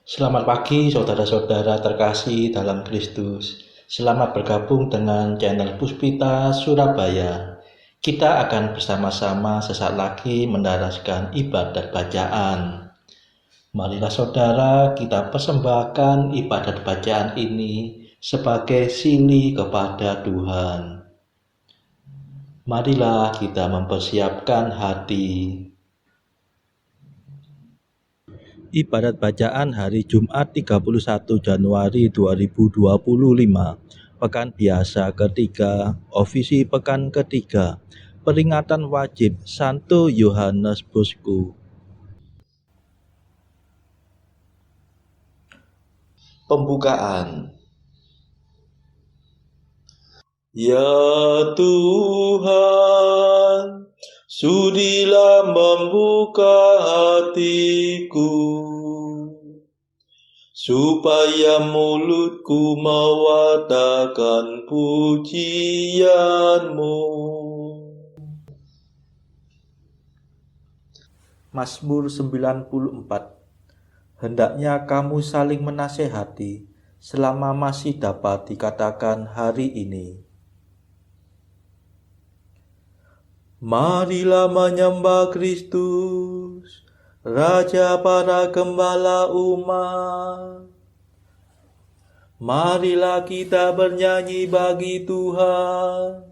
Selamat pagi saudara-saudara terkasih dalam Kristus. Selamat bergabung dengan channel Puspita Surabaya. Kita akan bersama-sama sesaat lagi mendaraskan ibadat bacaan. Marilah saudara kita persembahkan ibadat bacaan ini sebagai sili kepada Tuhan. Marilah kita mempersiapkan hati. Ibadat bacaan hari Jumat 31 Januari 2025, Pekan Biasa ketiga, Ofisi Pekan ketiga, Peringatan Wajib Santo Yohanes Bosco. Pembukaan. Ya Tuhan, sudilah membuka hatiku, supaya mulutku mewartakan pujian-Mu. Mazmur 94. Hendaknya kamu saling menasehati selama masih dapat dikatakan hari ini. Marilah menyembah Kristus, Raja para gembala umat. Marilah kita bernyanyi bagi Tuhan,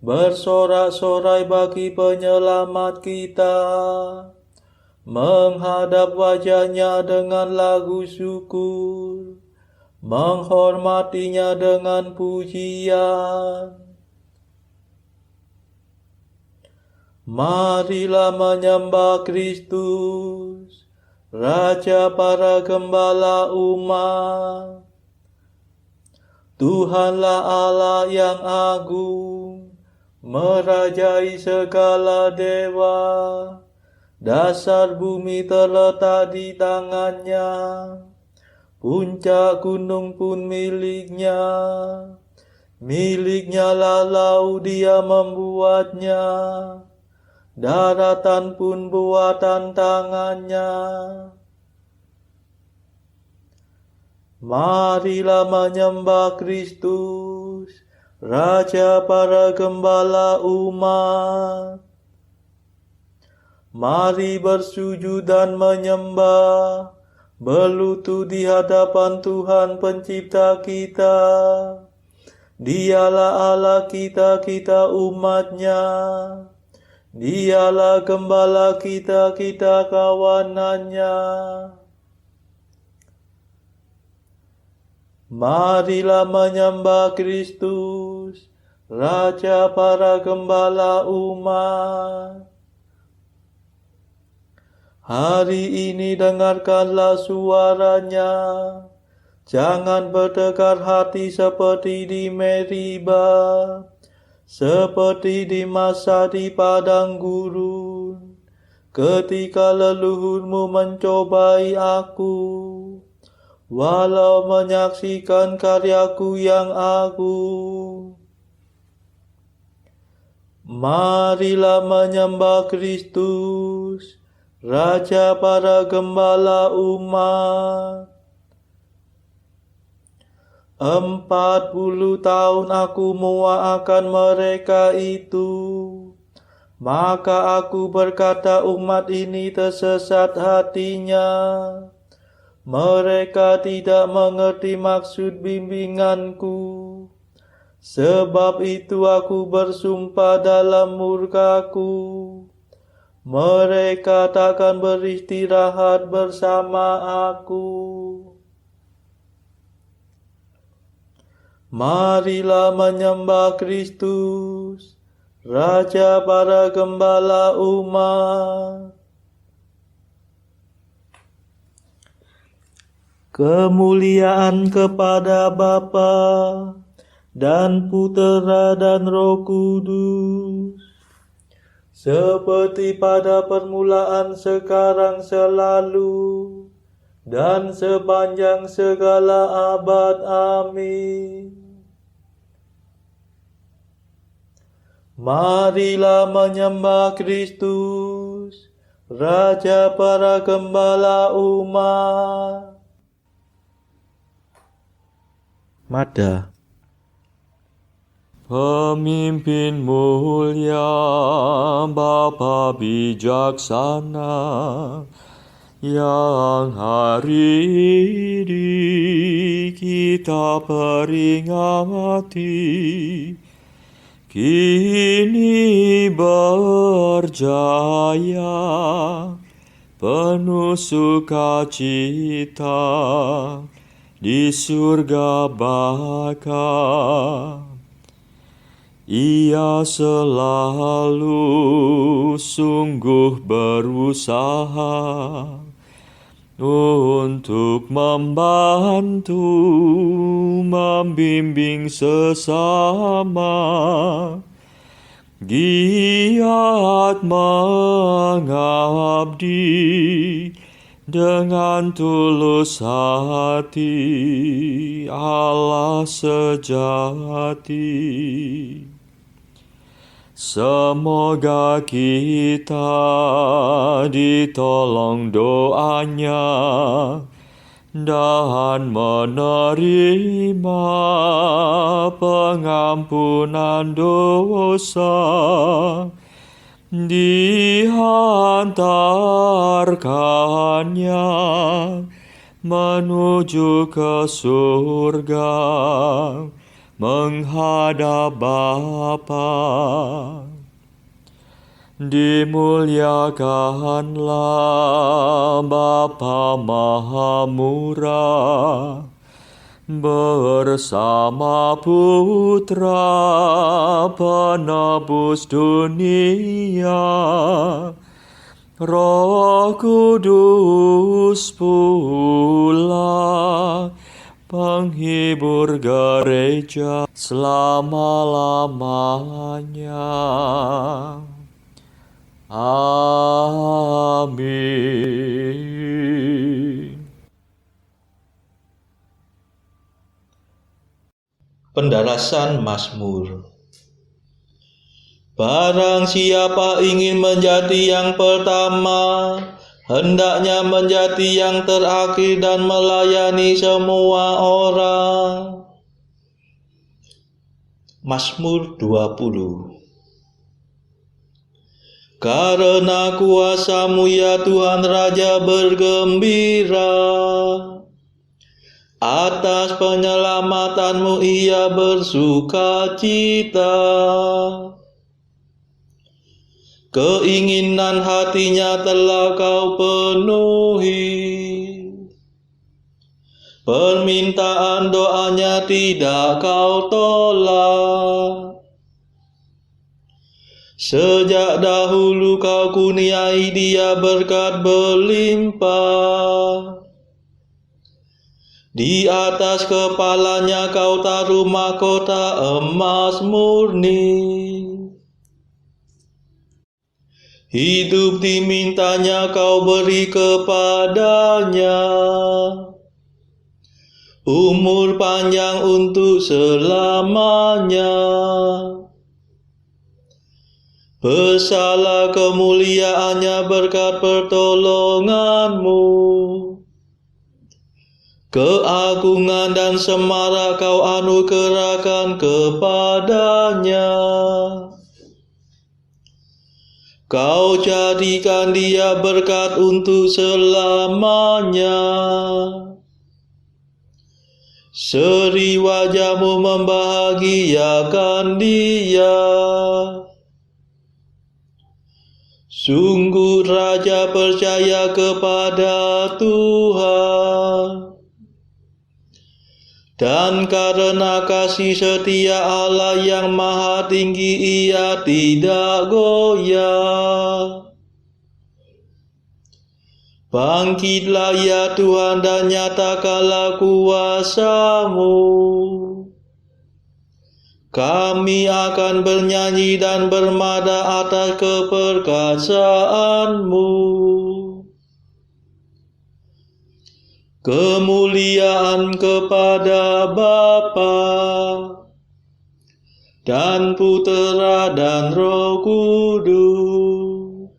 bersorak-sorai bagi penyelamat kita, menghadap wajahnya dengan lagu syukur, menghormatinya dengan pujian. Marilah menyembah Kristus, Raja para gembala umat. Tuhanlah Allah yang agung, merajai segala dewa. Dasar bumi terletak di tangannya, puncak gunung pun miliknya. Miliknya lah laut, dia membuatnya, daratan pun buatan tangannya. Marilah menyembah Kristus, Raja para gembala umat. Mari bersujud dan menyembah, berlutut di hadapan Tuhan Pencipta kita. Dialah Allah kita, kita umat-Nya. Dialah gembala kita, kita kawanan-Nya. Marilah menyembah Kristus, Raja para gembala umat. Hari ini dengarkanlah suaranya, jangan bertekar hati seperti di Meriba, seperti di masa di padang gurun, ketika leluhurmu mencobai aku, walau menyaksikan karyaku yang agung. Marilah menyembah Kristus, Raja para gembala umat. 40 tahun aku muak akan mereka itu, maka aku berkata umat ini tersesat hatinya. Mereka tidak mengerti maksud bimbinganku. Sebab itu aku bersumpah dalam murkaku, mereka takkan beristirahat bersama aku. Marilah menyembah Kristus, Raja para gembala umat. Kemuliaan kepada Bapa dan Putera dan Roh Kudus, seperti pada permulaan, sekarang, selalu, dan sepanjang segala abad. Amin. Marilah menyembah Kristus, Raja para gembala umat. Mada. Pemimpin mulia, Bapa bijaksana, yang hari ini kita peringati, kini berjaya, penuh sukacita, di surga baka. Ia selalu sungguh berusaha untuk membantu, membimbing sesama, giat mengabdi dengan tulus hati, Allah sejati. Semoga kita ditolong doanya dan menerima pengampunan dosa, dihantarkannya menuju ke surga, menghadap Bapa. Dimuliakanlah Bapa Maha Murah bersama Putra Penebus dunia, Roh Kudus pula penghibur gereja selama-lamanya. Amin. Pendarasan Mazmur. Barang siapa ingin menjadi yang pertama, hendaknya menjadi yang terakhir dan melayani semua orang. Mazmur 20. Karena kuasa-Mu ya Tuhan Raja bergembira, atas penyelamatan-Mu ia bersukacita. Keinginan hatinya telah Kau penuhi, permintaan doanya tidak Kau tolak. Sejak dahulu Kau kurniai dia berkat berlimpah. Di atas kepalanya Kau taruh mahkota emas murni. Hidup dimintanya Kau beri kepadanya, umur panjang untuk selamanya. Besarlah kemuliaannya berkat pertolongan-Mu. Keagungan dan semarak Kau anugerahkan kepadanya. Kau jadikan dia berkat untuk selamanya. Seri wajah-Mu membahagiakan dia. Sungguh raja percaya kepada Tuhan, dan karena kasih setia Allah yang maha tinggi ia tidak goyah. Bangkitlah ya Tuhan dan nyatakanlah kuasa-Mu. Kami akan bernyanyi dan bermada atas keperkasaan-Mu. Kemuliaan kepada Bapa dan Putera dan Roh Kudus,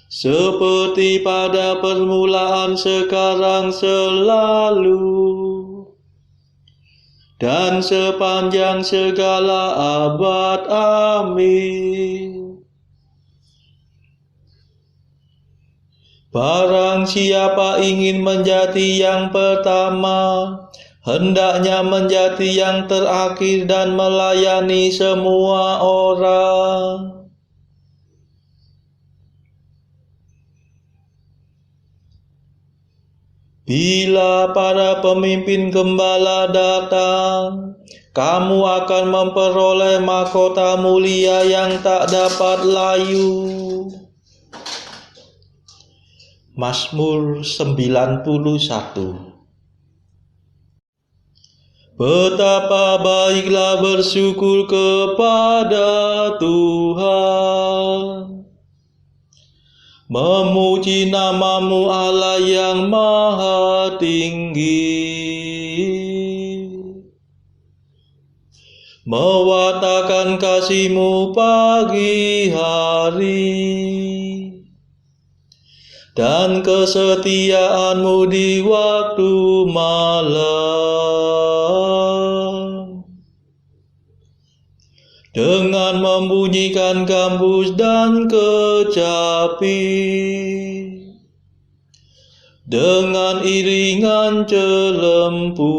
seperti pada permulaan, sekarang, selalu, dan sepanjang segala abad. Amin. Barang siapa ingin menjadi yang pertama, hendaknya menjadi yang terakhir dan melayani semua orang. Bila para pemimpin gembala datang, kamu akan memperoleh mahkota mulia yang tak dapat layu. Mazmur 91. Betapa baiklah bersyukur kepada Tuhan, memuji namamu Allah yang maha tinggi, mewartakan kasih-Mu pagi hari, dan kesetiaan-Mu di waktu malam. Dengan membunyikan gambus dan kecapi, dengan iringan celempu,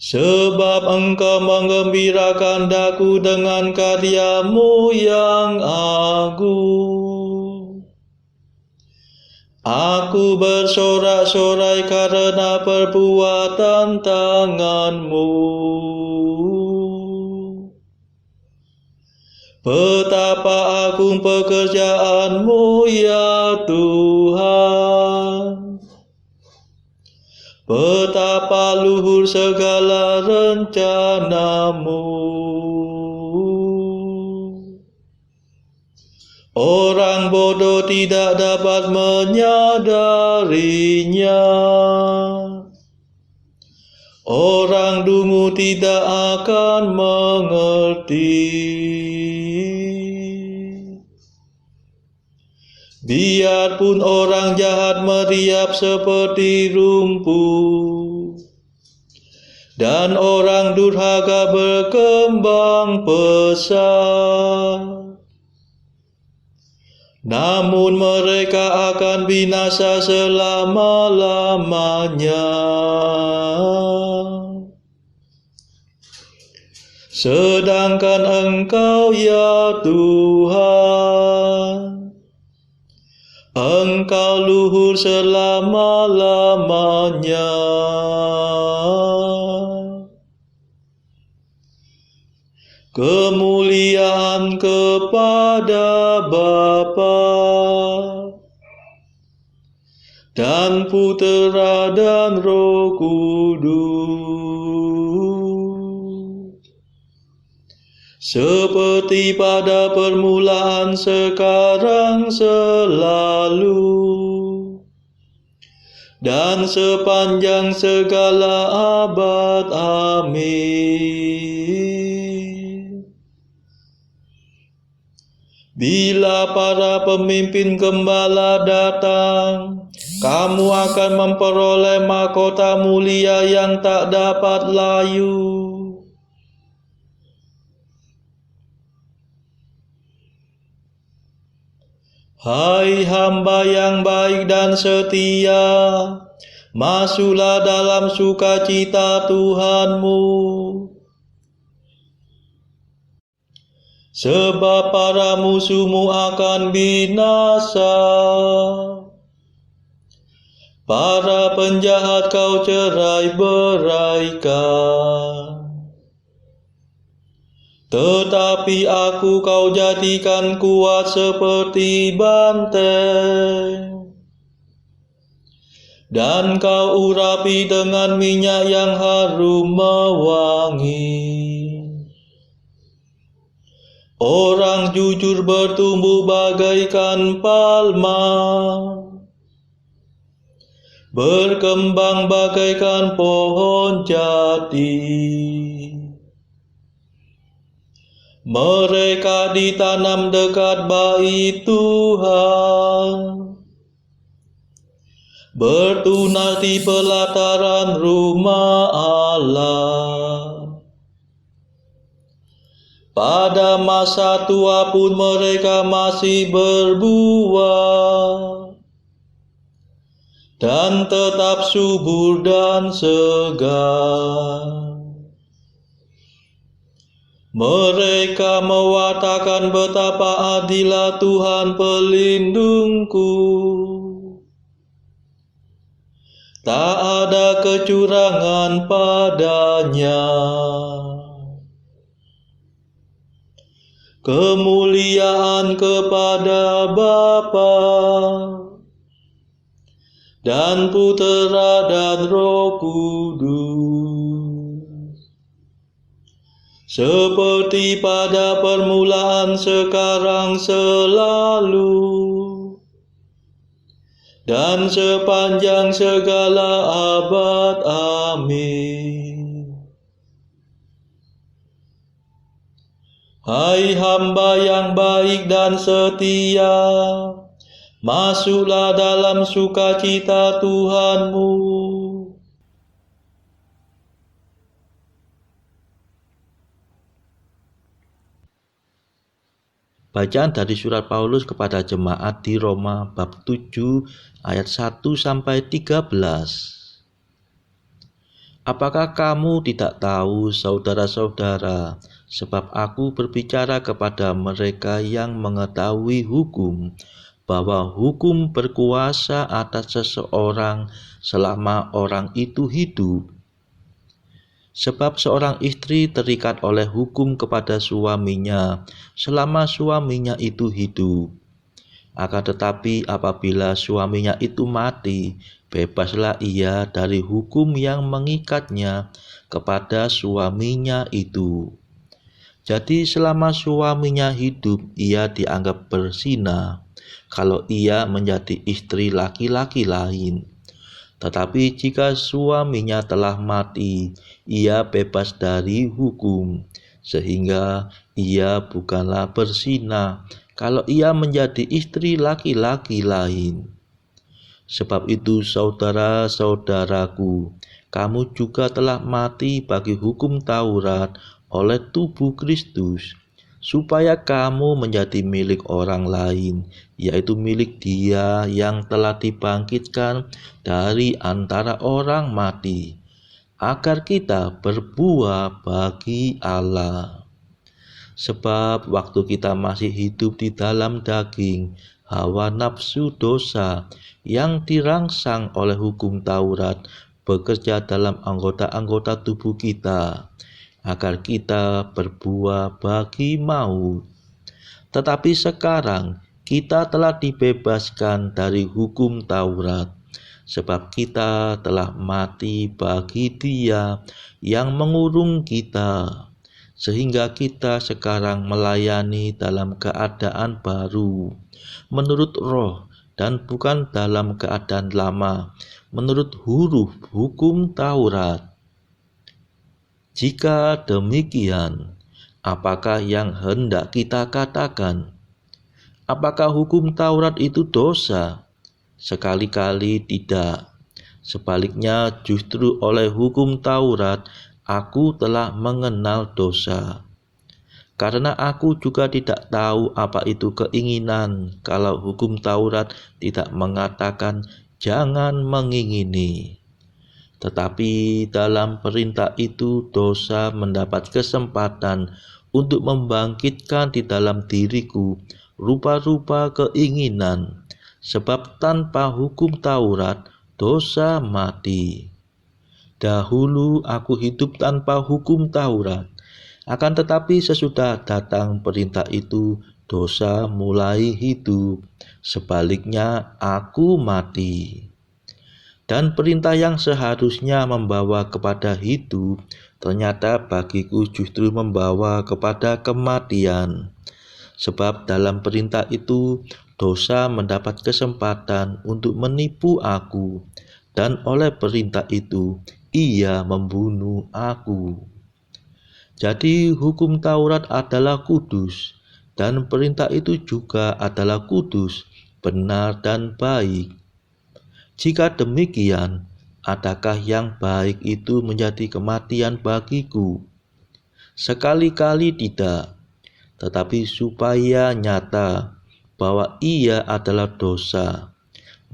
sebab Engkau menggembirakan daku dengan karya-Mu yang agung. Aku bersorak-sorai karena perbuatan tangan-Mu. Betapa agung pekerjaan-Mu ya Tuhan, betapa luhur segala rencana-Mu. Orang bodoh tidak dapat menyadarinya. Orang dungu tidak akan mengerti. Biarpun orang jahat meriap seperti rumput, dan orang durhaka berkembang pesat, namun mereka akan binasa selama-lamanya. Sedangkan Engkau ya Tuhan, Engkau luhur selama-lamanya. Kemuliaan kepada Bapa dan Putera dan Roh Kudus, seperti pada permulaan, sekarang, selalu, dan sepanjang segala abad. Amin. Bila para pemimpin gembala datang, kamu akan memperoleh mahkota mulia yang tak dapat layu. Hai hamba yang baik dan setia, masuklah dalam sukacita Tuhanmu. Sebab para musuhmu akan binasa, para penjahat kau cerai-beraikan. Tetapi aku kau jadikan kuat seperti banteng, dan kau urapi dengan minyak yang harum mewangi. Orang jujur bertumbuh bagaikan palma, berkembang bagaikan pohon jati. Mereka ditanam dekat bait Tuhan, bertunas di pelataran rumah Allah. Pada masa tua pun mereka masih berbuah dan tetap subur dan segar. Mereka mewartakan betapa adilnya Tuhan pelindungku. Tak ada kecurangan padanya. Kemuliaan kepada Bapa dan Putera dan Roh Kudus, seperti pada permulaan, sekarang, selalu, dan sepanjang segala abad. Amin. Hai hamba yang baik dan setia, masuklah dalam sukacita Tuhanmu. Bacaan dari surat Paulus kepada jemaat di Roma bab 7 ayat 1-13. Apakah kamu tidak tahu, saudara-saudara, sebab aku berbicara kepada mereka yang mengetahui hukum, bahwa hukum berkuasa atas seseorang selama orang itu hidup. Sebab seorang istri terikat oleh hukum kepada suaminya selama suaminya itu hidup. Akan tetapi apabila suaminya itu mati, bebaslah ia dari hukum yang mengikatnya kepada suaminya itu. Jadi selama suaminya hidup, ia dianggap berzina kalau ia menjadi istri laki-laki lain. Tetapi jika suaminya telah mati, ia bebas dari hukum, sehingga ia bukanlah berzina kalau ia menjadi istri laki-laki lain. Sebab itu, saudara-saudaraku, kamu juga telah mati bagi hukum Taurat oleh tubuh Kristus, supaya kamu menjadi milik orang lain, yaitu milik Dia yang telah dibangkitkan dari antara orang mati, agar kita berbuah bagi Allah. Sebab waktu kita masih hidup di dalam daging, hawa nafsu dosa yang dirangsang oleh hukum Taurat bekerja dalam anggota-anggota tubuh kita, agar kita berbuah bagi maut. Tetapi sekarang kita telah dibebaskan dari hukum Taurat, sebab kita telah mati bagi Dia yang mengurung kita, sehingga kita sekarang melayani dalam keadaan baru, menurut roh dan bukan dalam keadaan lama, menurut huruf hukum Taurat. Jika demikian, apakah yang hendak kita katakan? Apakah hukum Taurat itu dosa? Sekali-kali tidak. Sebaliknya, justru oleh hukum Taurat, aku telah mengenal dosa. Karena aku juga tidak tahu apa itu keinginan, kalau hukum Taurat tidak mengatakan jangan mengingini. Tetapi dalam perintah itu dosa mendapat kesempatan untuk membangkitkan di dalam diriku rupa-rupa keinginan, sebab tanpa hukum Taurat dosa mati. Dahulu aku hidup tanpa hukum Taurat, akan tetapi sesudah datang perintah itu, dosa mulai hidup. Sebaliknya aku mati. Dan perintah yang seharusnya membawa kepada hidup, ternyata bagiku justru membawa kepada kematian. Sebab dalam perintah itu, dosa mendapat kesempatan untuk menipu aku, dan oleh perintah itu, ia membunuh aku. Jadi hukum Taurat adalah kudus, dan perintah itu juga adalah kudus, benar dan baik. Jika demikian, adakah yang baik itu menjadi kematian bagiku? Sekali-kali tidak, tetapi supaya nyata bahwa ia adalah dosa,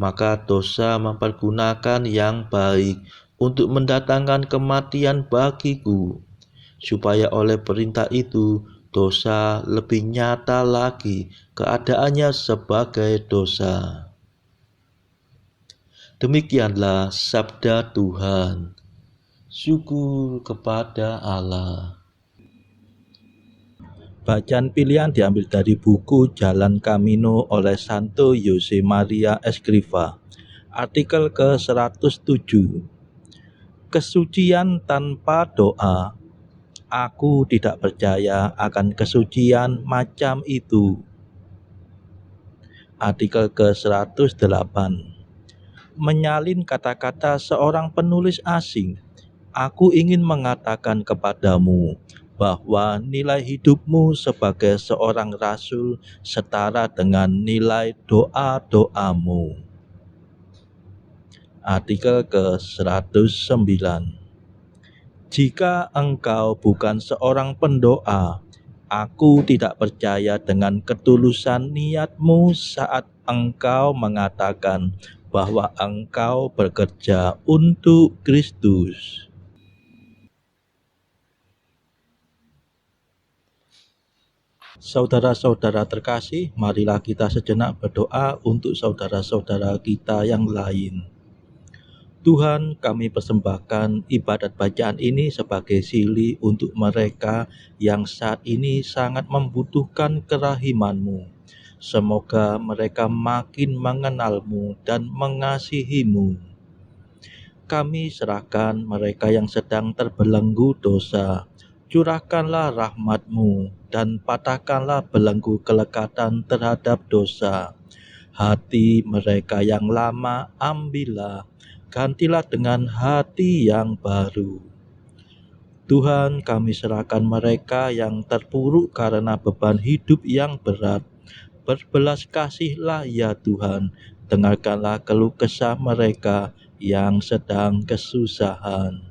maka dosa mempergunakan yang baik untuk mendatangkan kematian bagiku, supaya oleh perintah itu dosa lebih nyata lagi keadaannya sebagai dosa. Demikianlah sabda Tuhan. Syukur kepada Allah. Bacaan pilihan diambil dari buku Jalan Camino oleh Santo Jose Maria Escrivá. Artikel ke-107. Kesucian tanpa doa. Aku tidak percaya akan kesucian macam itu. Artikel ke-108. Menyalin kata-kata seorang penulis asing. Aku ingin mengatakan kepadamu bahwa nilai hidupmu sebagai seorang rasul setara dengan nilai doa-doamu. Artikel ke-109. Jika engkau bukan seorang pendoa, aku tidak percaya dengan ketulusan niatmu saat engkau mengatakan bahwa engkau bekerja untuk Kristus. Saudara-saudara terkasih, marilah kita sejenak berdoa untuk saudara-saudara kita yang lain. Tuhan, kami persembahkan ibadat bacaan ini sebagai sili untuk mereka yang saat ini sangat membutuhkan kerahiman-Mu. Semoga mereka makin mengenal-Mu dan mengasihi-Mu. Kami serahkan mereka yang sedang terbelenggu dosa. Curahkanlah rahmat-Mu dan patahkanlah belenggu kelekatan terhadap dosa. Hati mereka yang lama ambillah, gantilah dengan hati yang baru. Tuhan, kami serahkan mereka yang terpuruk karena beban hidup yang berat. Berbelas kasihlah ya Tuhan, dengarkanlah keluh kesah mereka yang sedang kesusahan.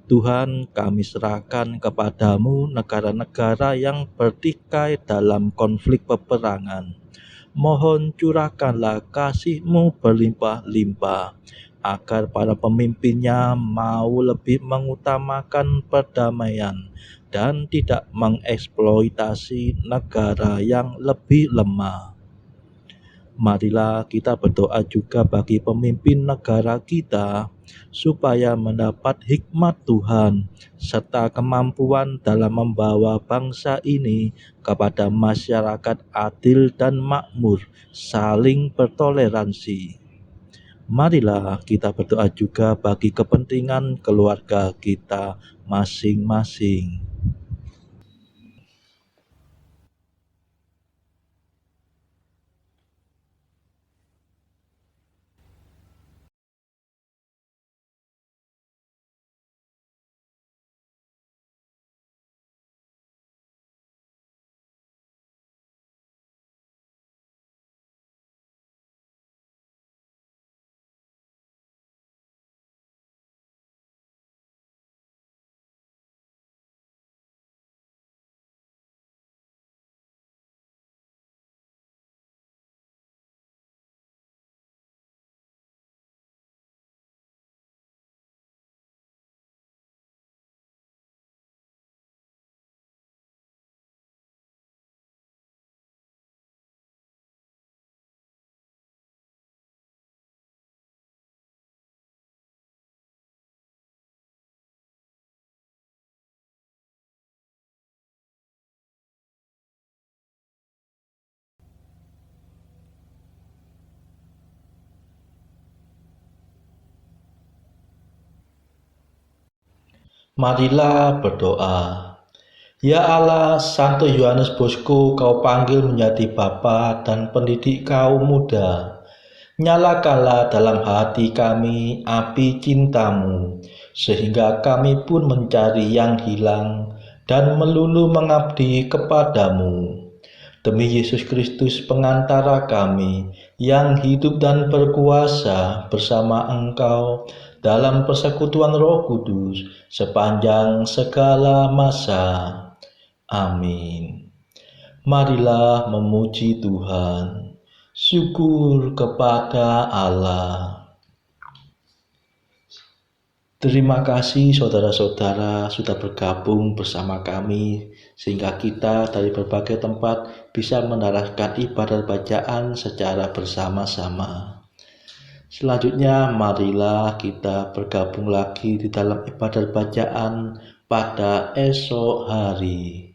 Tuhan, kami serahkan kepadamu negara-negara yang bertikai dalam konflik peperangan. Mohon curahkanlah kasih-Mu berlimpah-limpah, agar para pemimpinnya mau lebih mengutamakan perdamaian dan tidak mengeksploitasi negara yang lebih lemah. Marilah kita berdoa juga bagi pemimpin negara kita, supaya mendapat hikmat Tuhan serta kemampuan dalam membawa bangsa ini kepada masyarakat adil dan makmur, saling bertoleransi. Marilah kita berdoa juga bagi kepentingan keluarga kita masing-masing. Marilah berdoa. Ya Allah, Santo Yohanes Bosco Kau panggil menjadi bapa dan pendidik kaum muda. Nyalakanlah dalam hati kami api cinta-Mu, sehingga kami pun mencari yang hilang dan melulu mengabdi kepada-Mu. Demi Yesus Kristus pengantara kami, yang hidup dan berkuasa bersama Engkau dalam persekutuan Roh Kudus sepanjang segala masa. Amin. Marilah memuji Tuhan. Syukur kepada Allah. Terima kasih saudara-saudara sudah bergabung bersama kami sehingga kita dari berbagai tempat bisa meneruskan ibadah bacaan secara bersama-sama. Selanjutnya marilah kita bergabung lagi di dalam ibadah bacaan pada esok hari.